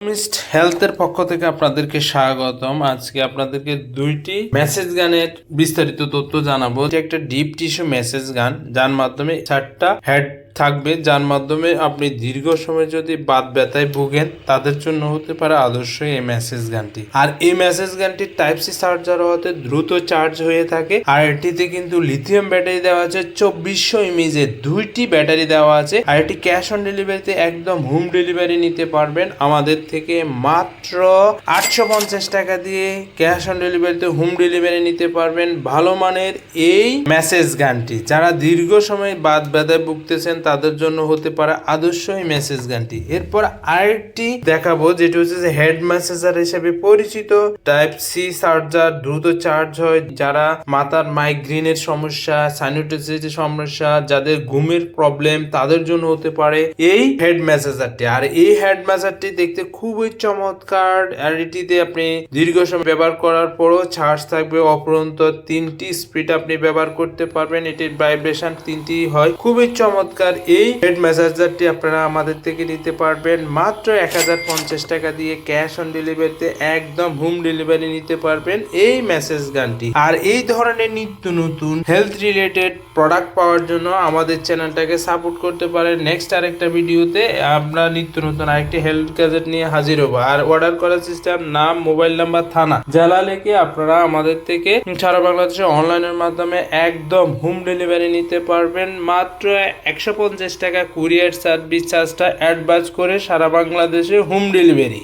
Mist হেলথের পক্ষ থেকে আপনাদেরকে স্বাগতম। আজকে আপনাদেরকে দুইটি মেসেজ গানের বিস্তারিত তথ্য জানাবো। এটা একটা ডিপ টিস্যু মেসেজ গান, যার মাধ্যমে 4টা হেড থাকবে, যার মাধ্যমে আপনি দীর্ঘ সময় যদি বাত ব্যথায় ভুগেন তাদের জন্য হতে পারে আদর্শ এই মেসেজ গানটি। আর এই মেসেজ গানটি টাইপ সি চার্জার হতে দ্রুত চার্জ হয়ে থাকে। আর এটিতে কিন্তু লিথিয়াম ব্যাটারি দেওয়া আছে, 2400 ইমেজের দুইটি ব্যাটারি দেওয়া আছে। আর এটি ক্যাশ অন ডেলিভারিতে একদম হোম ডেলিভারি নিতে পারবেন আমাদের থেকে মাত্র 850 টাকা দিয়ে ক্যাশ অন ডেলিভারিতে হোম ডেলিভারি নিতে পারবেন ভালো মানের এই মেসেজ গানটি। যারা দীর্ঘ সময় বাত ব্যথায় ভুগতেছেন তাদের জন্য হতে পারে আদর্শ এই মেসেজ গানটি। এরপর আরেকটি দেখাবো, যেটা হচ্ছে যে হেড মেসেজার হিসেবে পরিচিত। টাইপ সি চার্জার, দ্রুত চার্জ হয়। যারা মাথার মাইগ্রেনের সমস্যা, সাইনোসাইটিসের সমস্যা, যাদের ঘুমের প্রবলেম, তাদের জন্য হতে পারে এই হেড মেসেজারটি। আর এই হেড মেসেজারটি দেখতে খুবই চমৎকার। আর এটিতে আপনি দীর্ঘ সময় ব্যবহার করার পরও চার্জ থাকবে অপরন্ত। 3টি স্পিড আপনি ব্যবহার করতে পারবেন। এটির ভাইব্রেশন 3টি হয়, খুবই চমৎকার। এই হেড মেসেজারটি আপনারা আমাদের থেকে নিতে পারবেন মাত্র 1050 টাকা দিয়ে ক্যাশ অন ডেলিভারিতে একদম হোম ডেলিভারি নিতে পারবেন এই মেসেজ গানটি। আর এই ধরনের নিত্য নতুন হেলথ রিলেটেড প্রোডাক্ট পাওয়ার জন্য আমাদের চ্যানেলটাকে সাপোর্ট করতে পারেন। নেক্সট আরেকটা ভিডিওতে আমরা নিত্য নতুন আরেকটি হেলথ গ্যাজেট নিয়ে হাজির হবো। আর অর্ডার করার সিস্টেম, নাম, মোবাইল নাম্বার, থানা, জেলা লিখে আপনারা আমাদের থেকে সারা বাংলাদেশে অনলাইনের মাধ্যমে একদম হোম ডেলিভারি নিতে পারবেন মাত্র 150 টাকা কুরিয়ার সার্ভিস চার্জটা অ্যাডভান্স করে সারা বাংলাদেশে হোম ডেলিভারি।